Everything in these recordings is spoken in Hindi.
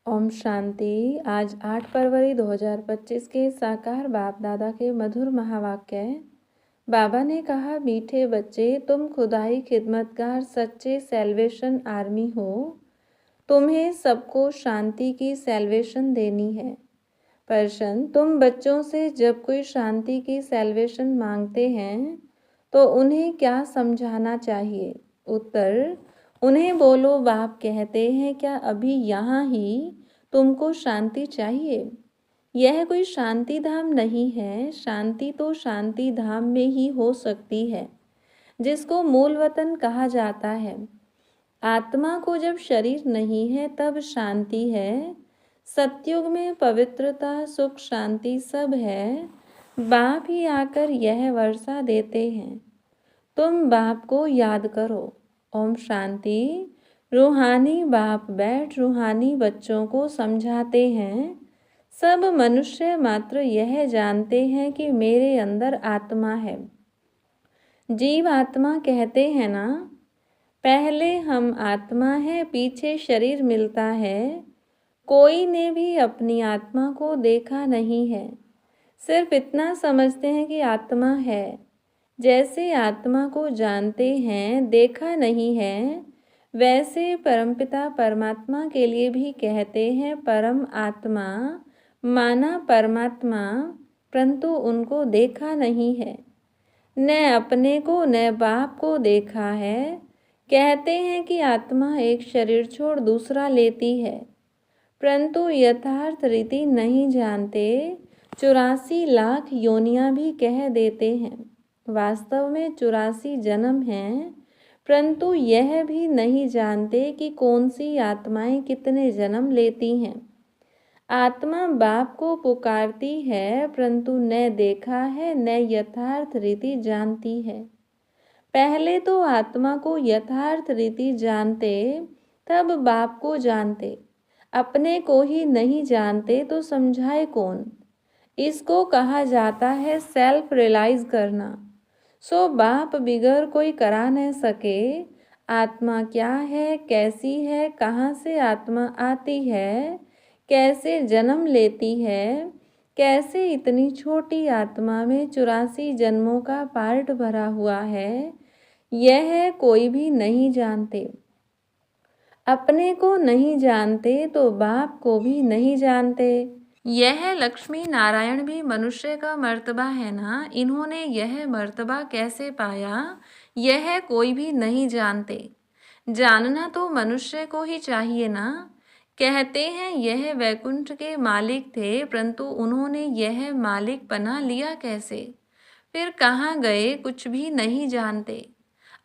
ओम शांति। आज 8 फरवरी 2025 के साकार बाप दादा के मधुर महावाक्य। बाबा ने कहा, मीठे बच्चे, तुम खुदाई खिदमतगार सच्चे सेल्वेशन आर्मी हो। तुम्हें सबको शांति की सेल्वेशन देनी है। प्रश्न, तुम बच्चों से जब कोई शांति की सेल्वेशन मांगते हैं तो उन्हें क्या समझाना चाहिए? उत्तर, उन्हें बोलो, बाप कहते हैं, क्या अभी यहाँ ही तुमको शांति चाहिए? यह कोई शांति धाम नहीं है। शांति तो शांति धाम में ही हो सकती है, जिसको मूल वतन कहा जाता है। आत्मा को जब शरीर नहीं है तब शांति है। सतयुग में पवित्रता, सुख, शांति सब है। बाप ही आकर यह वर्षा देते हैं। तुम बाप को याद करो। ओम शांति। रूहानी बाप बैठ रूहानी बच्चों को समझाते हैं। सब मनुष्य मात्र यह जानते हैं कि मेरे अंदर आत्मा है। जीव आत्मा कहते हैं ना, पहले हम आत्मा है, पीछे शरीर मिलता है। कोई ने भी अपनी आत्मा को देखा नहीं है, सिर्फ इतना समझते हैं कि आत्मा है। जैसे आत्मा को जानते हैं, देखा नहीं है, वैसे परमपिता परमात्मा के लिए भी कहते हैं परम आत्मा, माना परमात्मा, परंतु उनको देखा नहीं है। न अपने को न बाप को देखा है। कहते हैं कि आत्मा एक शरीर छोड़ दूसरा लेती है, परंतु यथार्थ रीति नहीं जानते। 84 लाख योनियां भी कह देते हैं। वास्तव में 84 जन्म हैं, परंतु यह भी नहीं जानते कि कौन सी आत्माएं कितने जन्म लेती हैं। आत्मा बाप को पुकारती है, परंतु न देखा है न यथार्थ रीति जानती है। पहले तो आत्मा को यथार्थ रीति जानते, तब बाप को जानते। अपने को ही नहीं जानते तो समझाए कौन? इसको कहा जाता है सेल्फ रियलाइज करना। सो बाप बिगर कोई करा न सके। आत्मा क्या है, कैसी है, कहाँ से आत्मा आती है, कैसे जन्म लेती है, कैसे इतनी छोटी आत्मा में 84 जन्मों का पार्ट भरा हुआ है, यह कोई भी नहीं जानते। अपने को नहीं जानते तो बाप को भी नहीं जानते। यह लक्ष्मी नारायण भी मनुष्य का मर्तबा है ना, इन्होंने यह मर्तबा कैसे पाया, यह कोई भी नहीं जानते। जानना तो मनुष्य को ही चाहिए ना। कहते हैं यह वैकुंठ के मालिक थे, परंतु उन्होंने यह मालिक पना लिया कैसे? फिर कहाँ गए, कुछ भी नहीं जानते।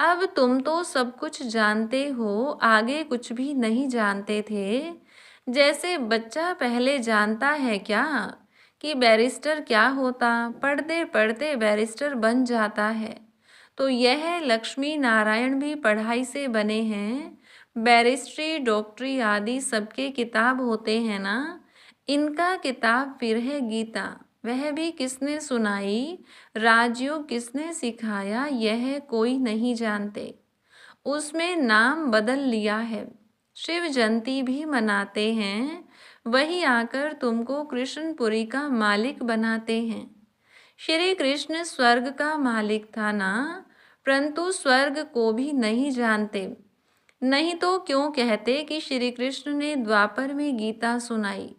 अब तुम तो सब कुछ जानते हो, आगे कुछ भी नहीं जानते थे। जैसे बच्चा पहले जानता है क्या कि बैरिस्टर क्या होता, पढ़ते पढ़ते बैरिस्टर बन जाता है। तो यह लक्ष्मी नारायण भी पढ़ाई से बने हैं। बैरिस्ट्री, डॉक्टरी आदि सबके किताब होते हैं ना। इनका किताब फिर है गीता। वह भी किसने सुनाई, राजयोग किसने सिखाया, यह कोई नहीं जानते। उसमें नाम बदल लिया है। शिव जयंती भी मनाते हैं, वही आकर तुमको कृष्णपुरी का मालिक बनाते हैं। श्री कृष्ण स्वर्ग का मालिक था ना, परंतु स्वर्ग को भी नहीं जानते। नहीं तो क्यों कहते कि श्री कृष्ण ने द्वापर में गीता सुनाई।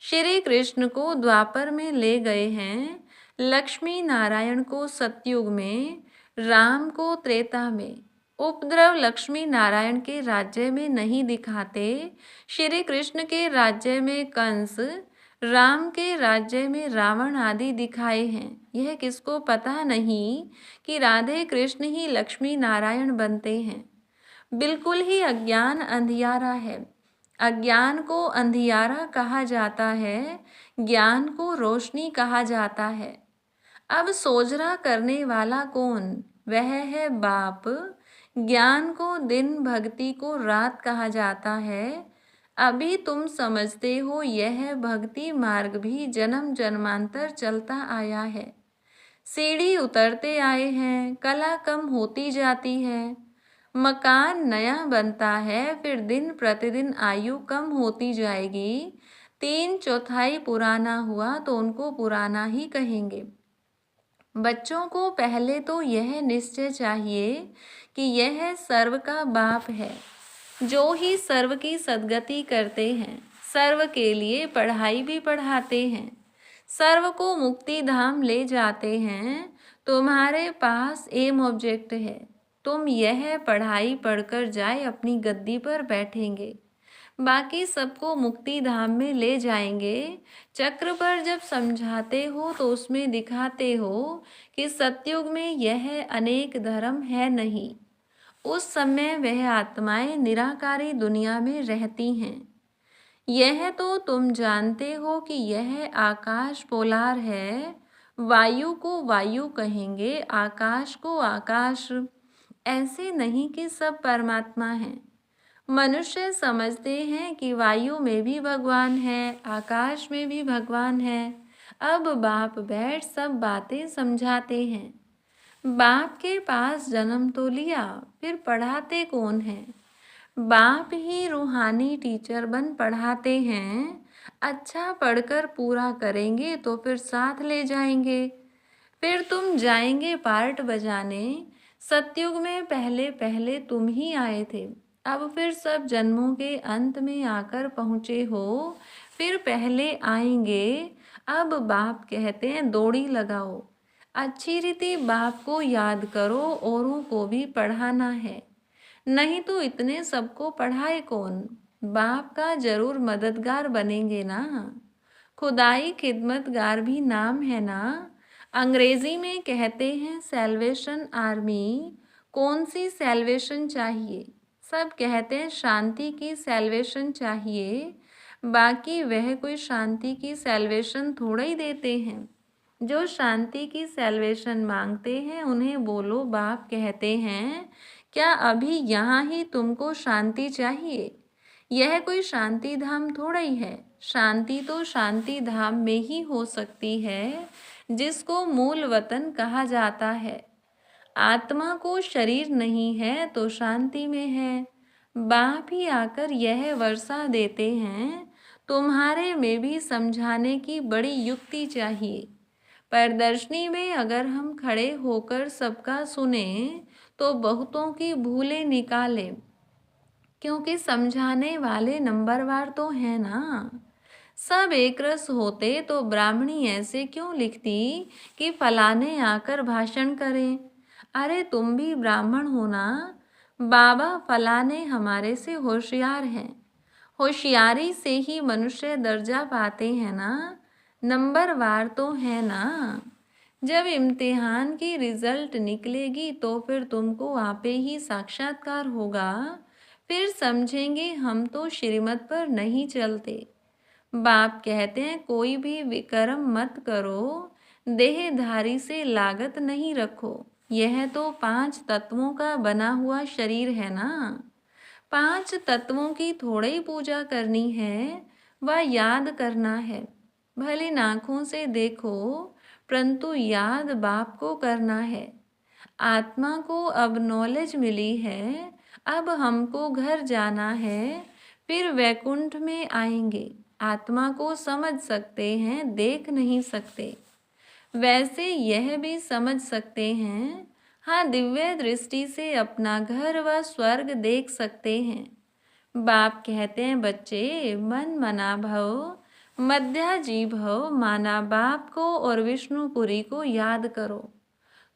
श्री कृष्ण को द्वापर में ले गए हैं, लक्ष्मी नारायण को सतयुग में, राम को त्रेता में। उपद्रव लक्ष्मी नारायण के राज्य में नहीं दिखाते। श्री कृष्ण के राज्य में कंस, राम के राज्य में रावण आदि दिखाए हैं। यह किसको पता नहीं कि राधे कृष्ण ही लक्ष्मी नारायण बनते हैं। बिल्कुल ही अज्ञान अंधियारा है। अज्ञान को अंधियारा कहा जाता है, ज्ञान को रोशनी कहा जाता है। अब सोजरा करने वाला कौन? वह है बाप। ज्ञान को दिन, भक्ति को रात कहा जाता है। अभी तुम समझते हो यह भक्ति मार्ग भी जन्म जन्मांतर चलता आया है। सीढ़ी उतरते आए हैं, कला कम होती जाती है। मकान नया बनता है, फिर दिन प्रतिदिन आयु कम होती जाएगी। 3/4 पुराना हुआ तो उनको पुराना ही कहेंगे। बच्चों को पहले तो यह निश्चय चाहिए कि यह सर्व का बाप है, जो ही सर्व की सद्गति करते हैं, सर्व के लिए पढ़ाई भी पढ़ाते हैं, सर्व को मुक्ति धाम ले जाते हैं। तुम्हारे पास एम ऑब्जेक्ट है, तुम यह पढ़ाई पढ़कर जाए अपनी गद्दी पर बैठेंगे, बाकी सबको मुक्ति धाम में ले जाएंगे। चक्र पर जब समझाते हो तो उसमें दिखाते हो कि सतयुग में यह अनेक धर्म है नहीं। उस समय वह आत्माएं निराकारी दुनिया में रहती हैं। यह तो तुम जानते हो कि यह आकाश पोलार है। वायु को वायु कहेंगे, आकाश को आकाश। ऐसे नहीं कि सब परमात्मा है। मनुष्य समझते हैं कि वायु में भी भगवान है, आकाश में भी भगवान है। अब बाप बैठ सब बातें समझाते हैं। बाप के पास जन्म तो लिया, फिर पढ़ाते कौन है? बाप ही रूहानी टीचर बन पढ़ाते हैं। अच्छा पढ़कर पूरा करेंगे तो फिर साथ ले जाएंगे। फिर तुम जाएंगे पार्ट बजाने। सतयुग में पहले पहले तुम ही आए थे, अब फिर सब जन्मों के अंत में आकर पहुँचे हो, फिर पहले आएंगे। अब बाप कहते हैं दौड़ी लगाओ, अच्छी रीति बाप को याद करो, औरों को भी पढ़ाना है, नहीं तो इतने सबको पढ़ाए कौन? बाप का जरूर मददगार बनेंगे ना। खुदाई खिदमतगार भी नाम है ना। अंग्रेजी में कहते हैं सैल्वेशन आर्मी। कौन सी सैल्वेशन चाहिए? सब कहते हैं शांति की सैल्वेशन चाहिए, बाकी वह कोई शांति की सैल्वेशन थोड़ा ही देते हैं। जो शांति की सैल्वेशन मांगते हैं उन्हें बोलो बाप कहते हैं, क्या अभी यहाँ ही तुमको शांति चाहिए? यह कोई शांति धाम थोड़ा ही है। शांति तो शांति धाम में ही हो सकती है, जिसको मूल वतन कहा जाता है। आत्मा को शरीर नहीं है तो शांति में है। बाप ही आकर यह वर्षा देते हैं। तुम्हारे में भी समझाने की बड़ी युक्ति चाहिए। प्रदर्शनी में अगर हम खड़े होकर सबका सुने तो बहुतों की भूलें निकालें, क्योंकि समझाने वाले नंबरवार तो हैं ना। सब एक रस होते तो ब्राह्मणी ऐसे क्यों लिखती कि फलाने आकर भाषण करें? अरे तुम भी ब्राह्मण हो ना। बाबा फलाने हमारे से होशियार हैं। होशियारी से ही मनुष्य दर्जा पाते हैं ना, नंबरवार तो है ना। जब इम्तिहान की रिजल्ट निकलेगी तो फिर तुमको आपे ही साक्षात्कार होगा। फिर समझेंगे हम तो श्रीमत पर नहीं चलते। बाप कहते हैं कोई भी विकर्म मत करो, देहधारी से लागत नहीं रखो। यह तो 5 तत्वों का बना हुआ शरीर है ना। 5 तत्वों की थोड़ी ही पूजा करनी है, वह याद करना है। भले आँखों से देखो, परंतु याद बाप को करना है। आत्मा को अब नॉलेज मिली है, अब हमको घर जाना है, फिर वैकुंठ में आएंगे। आत्मा को समझ सकते हैं, देख नहीं सकते। वैसे यह भी समझ सकते हैं, हाँ दिव्य दृष्टि से अपना घर व स्वर्ग देख सकते हैं। बाप कहते हैं बच्चे मन मना भव, मध्याजी भव, माना बाप को और विष्णुपुरी को याद करो।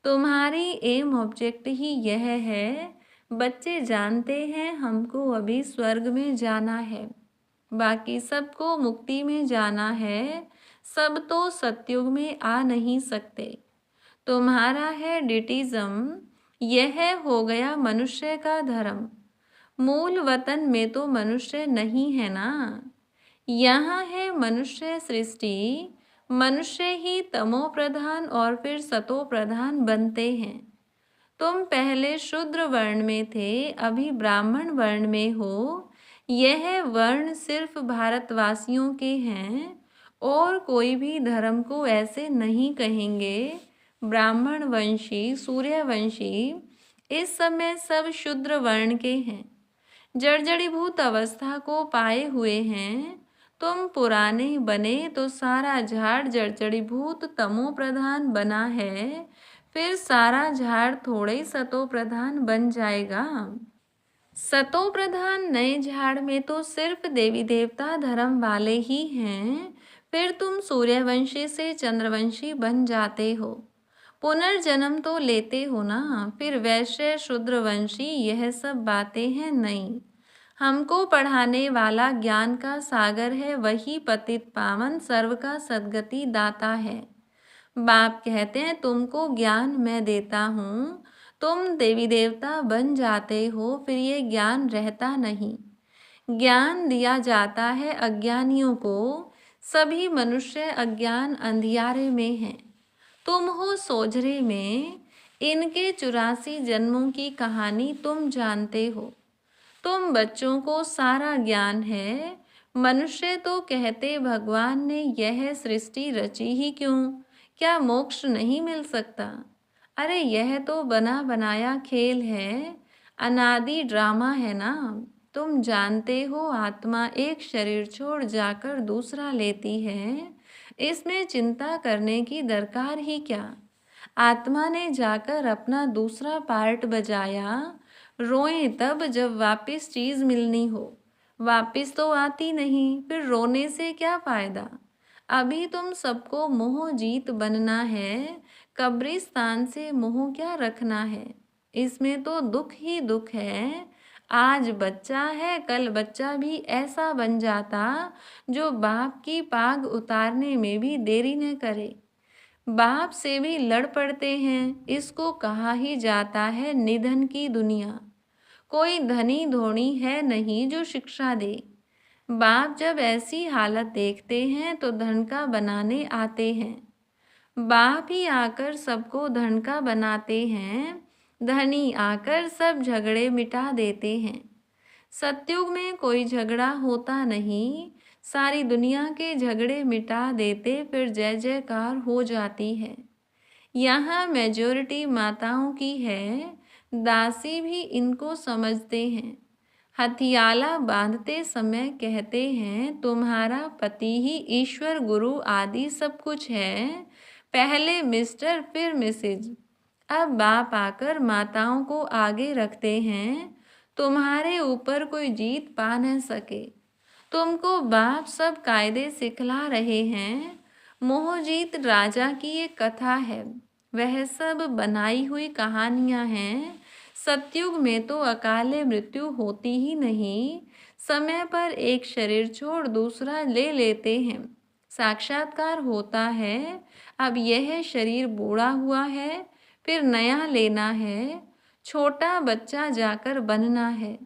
तुम्हारी एम ऑब्जेक्ट ही यह है। बच्चे जानते हैं हमको अभी स्वर्ग में जाना है, बाकी सबको मुक्ति में जाना है। सब तो सतयुग में आ नहीं सकते। तुम्हारा है डिटिज्म, यह हो गया मनुष्य का धर्म। मूल वतन में तो मनुष्य नहीं है ना। यहाँ है मनुष्य सृष्टि। मनुष्य ही तमो प्रधान और फिर सतो प्रधान बनते हैं। तुम पहले शूद्र वर्ण में थे, अभी ब्राह्मण वर्ण में हो। यह वर्ण सिर्फ भारतवासियों के हैं, और कोई भी धर्म को ऐसे नहीं कहेंगे। ब्राह्मण वंशी, सूर्यवंशी इस समय सब शूद्र वर्ण के हैं, जर्जरीभूत अवस्था को पाए हुए हैं। तुम पुराने बने तो सारा झाड़ जर्जरीभूत तमो प्रधान बना है, फिर सारा झाड़ थोड़े ही सतो प्रधान बन जाएगा। सतो प्रधान नए झाड़ में तो सिर्फ देवी देवता धर्म वाले ही हैं, फिर तुम सूर्यवंशी से चंद्रवंशी बन जाते हो, पुनर्जन्म तो लेते हो ना, फिर वैश्य शूद्रवंशी यह सब बातें हैं नहीं। हमको पढ़ाने वाला ज्ञान का सागर है, वही पतित पावन सर्व का सद्गति दाता है। बाप कहते हैं तुमको ज्ञान मैं देता हूँ, तुम देवी देवता बन जाते हो, फिर ये ज्ञान रहता नहीं। ज्ञान दिया जाता है अज्ञानियों को, सभी मनुष्य अज्ञान अंधियारे में हैं। तुम हो सोझरे में, इनके 84 जन्मों की कहानी तुम जानते हो। तुम बच्चों को सारा ज्ञान है। मनुष्य तो कहते भगवान ने यह सृष्टि रची ही क्यों, क्या मोक्ष नहीं मिल सकता। अरे यह तो बना बनाया खेल है, अनादि ड्रामा है ना। तुम जानते हो आत्मा एक शरीर छोड़ जाकर दूसरा लेती है, इसमें चिंता करने की दरकार ही क्या। आत्मा ने जाकर अपना दूसरा पार्ट बजाया, रोएं तब जब वापस चीज मिलनी हो, वापस तो आती नहीं, फिर रोने से क्या फायदा। अभी तुम सबको मोह जीत बनना है, कब्रिस्तान से मोह क्या रखना है। इसमें तो दुख ही दुख है। आज बच्चा है, कल बच्चा भी ऐसा बन जाता जो बाप की पाग उतारने में भी देरी न करे। बाप से भी लड़ पड़ते हैं, इसको कहा ही जाता है निधन की दुनिया। कोई धनी धोनी है नहीं जो शिक्षा दे। बाप जब ऐसी हालत देखते हैं तो धन का बनाने आते हैं। बाप ही आकर सबको धन का बनाते हैं, धनी आकर सब झगड़े मिटा देते हैं। सतयुग में कोई झगड़ा होता नहीं, सारी दुनिया के झगड़े मिटा देते, फिर जय जयकार हो जाती है। यहाँ मेजॉरिटी माताओं की है, दासी भी इनको समझते हैं। हथियाला बांधते समय कहते हैं तुम्हारा पति ही ईश्वर गुरु आदि सब कुछ है, पहले मिस्टर फिर मिसेज। अब बाप आकर माताओं को आगे रखते हैं, तुम्हारे ऊपर कोई जीत पा न सके। तुमको बाप सब कायदे सिखला रहे हैं। मोहजीत राजा की एक कथा है, वह सब बनाई हुई कहानियां हैं। सतयुग में तो अकाले मृत्यु होती ही नहीं, समय पर एक शरीर छोड़ दूसरा ले लेते हैं, साक्षात्कार होता है। अब यह शरीर बूढ़ा हुआ है, फिर नया लेना है, छोटा बच्चा जाकर बनना है।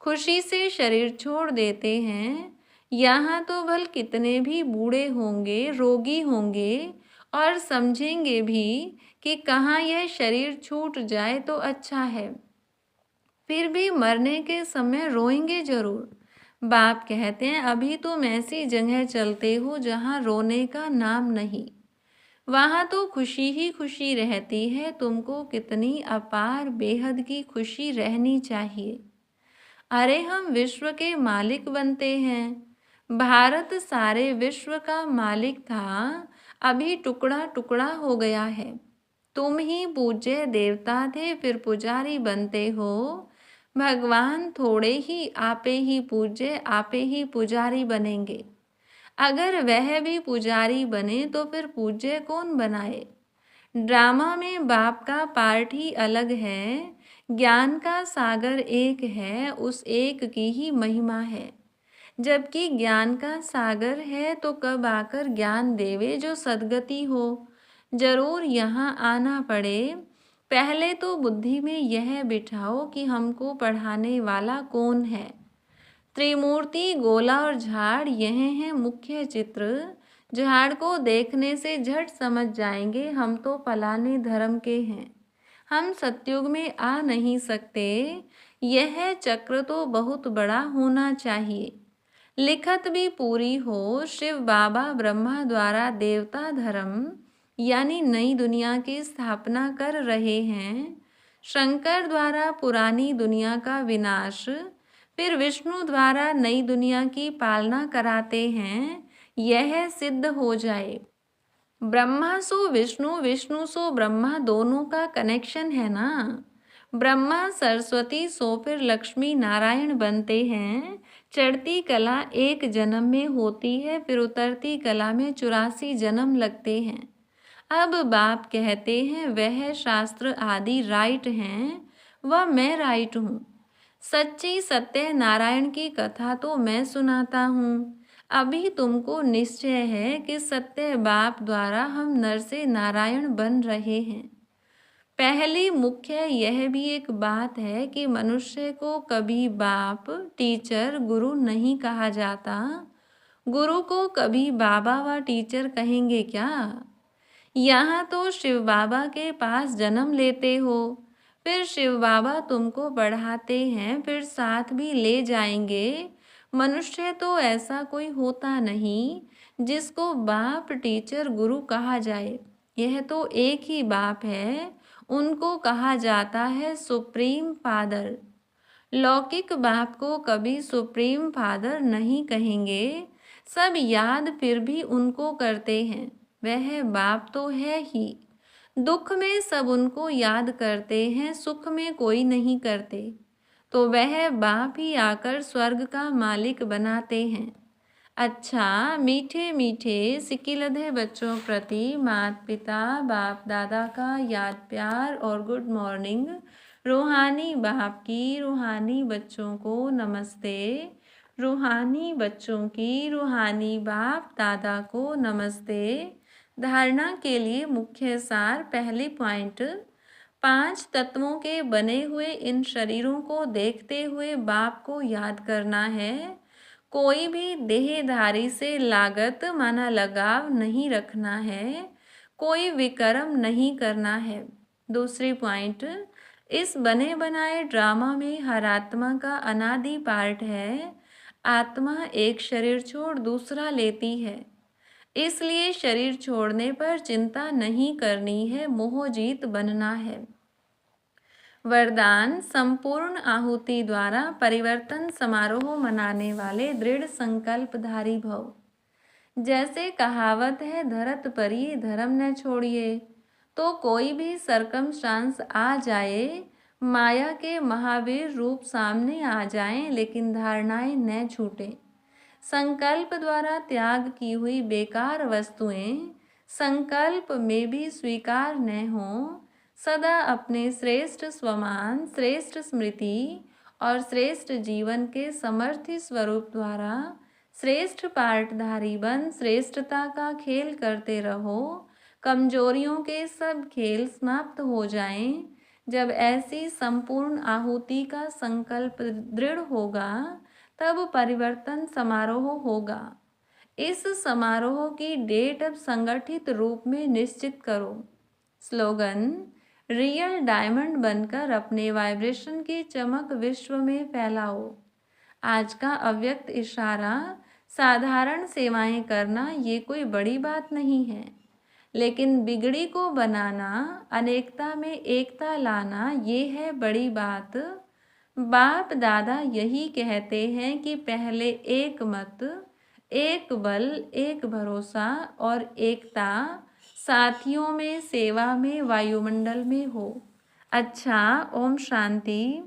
खुशी से शरीर छोड़ देते हैं। यहाँ तो भल कितने भी बूढ़े होंगे, रोगी होंगे और समझेंगे भी कि कहाँ यह शरीर छूट जाए तो अच्छा है, फिर भी मरने के समय रोएंगे जरूर। बाप कहते हैं अभी तुम ऐसी जगह चलते हो जहाँ रोने का नाम नहीं, वहाँ तो खुशी ही खुशी रहती है। तुमको कितनी अपार बेहद की खुशी रहनी चाहिए। अरे हम विश्व के मालिक बनते हैं। भारत सारे विश्व का मालिक था, अभी टुकड़ा टुकड़ा हो गया है। तुम ही पूज्य देवता थे, फिर पुजारी बनते हो। भगवान थोड़े ही आपे ही पूज्य, आपे ही पुजारी बनेंगे। अगर वह भी पुजारी बने तो फिर पूज्य कौन बनाए। ड्रामा में बाप का पार्ट ही अलग है, ज्ञान का सागर एक है, उस एक की ही महिमा है। जबकि ज्ञान का सागर है तो कब आकर ज्ञान देवे जो सद्गति हो। जरूर यहाँ आना पड़े। पहले तो बुद्धि में यह बिठाओ कि हमको पढ़ाने वाला कौन है। त्रिमूर्ति, गोला और झाड़ यह हैं मुख्य चित्र। झाड़ को देखने से झट समझ जाएंगे हम तो फलाने धर्म के हैं, हम सतयुग में आ नहीं सकते। यह चक्र तो बहुत बड़ा होना चाहिए। लिखत भी पूरी हो, शिव बाबा ब्रह्मा द्वारा देवता धर्म यानी नई दुनिया की स्थापना कर रहे हैं। शंकर द्वारा पुरानी दुनिया का विनाश, फिर विष्णु द्वारा नई दुनिया की पालना कराते हैं, यह सिद्ध हो जाए। ब्रह्मा सो विष्णु, विष्णु सो ब्रह्मा, दोनों का कनेक्शन है ना। ब्रह्मा सरस्वती सो फिर लक्ष्मी नारायण बनते हैं। चढ़ती कला एक जन्म में होती है, फिर उतरती कला में 84 जन्म लगते हैं। अब बाप कहते हैं वह शास्त्र आदि राइट हैं, वह मैं राइट हूँ। सच्ची सत्य नारायण की कथा तो मैं सुनाता हूँ। अभी तुमको निश्चय है कि सत्य बाप द्वारा हम नर से नारायण बन रहे हैं। पहली मुख्य यह भी एक बात है कि मनुष्य को कभी बाप, टीचर, गुरु नहीं कहा जाता। गुरु को कभी बाबा व टीचर कहेंगे क्या? यहाँ तो शिव बाबा के पास जन्म लेते हो, फिर शिव बाबा तुमको पढ़ाते हैं, फिर साथ भी ले जाएंगे। मनुष्य तो ऐसा कोई होता नहीं जिसको बाप, टीचर, गुरु कहा जाए। यह तो एक ही बाप है, उनको कहा जाता है सुप्रीम फादर। लौकिक बाप को कभी सुप्रीम फादर नहीं कहेंगे। सब याद फिर भी उनको करते हैं, वह बाप तो है ही। दुख में सब उनको याद करते हैं, सुख में कोई नहीं करते, तो वह बाप ही आकर स्वर्ग का मालिक बनाते हैं। अच्छा, मीठे मीठे सिकिलधे बच्चों प्रति माता पिता बाप दादा का याद प्यार और गुड मॉर्निंग। रूहानी बाप की रूहानी बच्चों को नमस्ते। रूहानी बच्चों की रूहानी बाप दादा को नमस्ते। धारणा के लिए मुख्य सार, पहली पॉइंट, 5 तत्वों के बने हुए इन शरीरों को देखते हुए बाप को याद करना है। कोई भी देहधारी से लागत माना लगाव नहीं रखना है, कोई विकर्म नहीं करना है। दूसरी पॉइंट, इस बने बनाए ड्रामा में हर आत्मा का अनादि पार्ट है। आत्मा एक शरीर छोड़ दूसरा लेती है, इसलिए शरीर छोड़ने पर चिंता नहीं करनी है, मोहजीत बनना है। वरदान, संपूर्ण आहुति द्वारा परिवर्तन समारोह मनाने वाले दृढ़ संकल्पधारी भव। जैसे कहावत है, धरत परी धर्म न छोड़िए, तो कोई भी सरकमस्टांस आ जाए, माया के महावीर रूप सामने आ जाएं, लेकिन धारणाएं न छूटें। संकल्प द्वारा त्याग की हुई बेकार वस्तुएं संकल्प में भी स्वीकार न हों। सदा अपने श्रेष्ठ स्वमान, श्रेष्ठ स्मृति और श्रेष्ठ जीवन के समर्थी स्वरूप द्वारा श्रेष्ठ पाठधारी बन श्रेष्ठता का खेल करते रहो। कमजोरियों के सब खेल समाप्त हो जाएं। जब ऐसी संपूर्ण आहुति का संकल्प दृढ़ होगा, तब परिवर्तन समारोह होगा। इस समारोह की डेट अब संगठित रूप में निश्चित करो। स्लोगन, रियल डायमंड बनकर अपने वाइब्रेशन की चमक विश्व में फैलाओ। आज का अव्यक्त इशारा, साधारण सेवाएं करना ये कोई बड़ी बात नहीं है, लेकिन बिगड़ी को बनाना, अनेकता में एकता लाना, ये है बड़ी बात। बाप दादा यही कहते हैं कि पहले एक मत, एक बल, एक भरोसा और एकता साथियों में, सेवा में, वायुमंडल में हो। अच्छा, ओम शांति।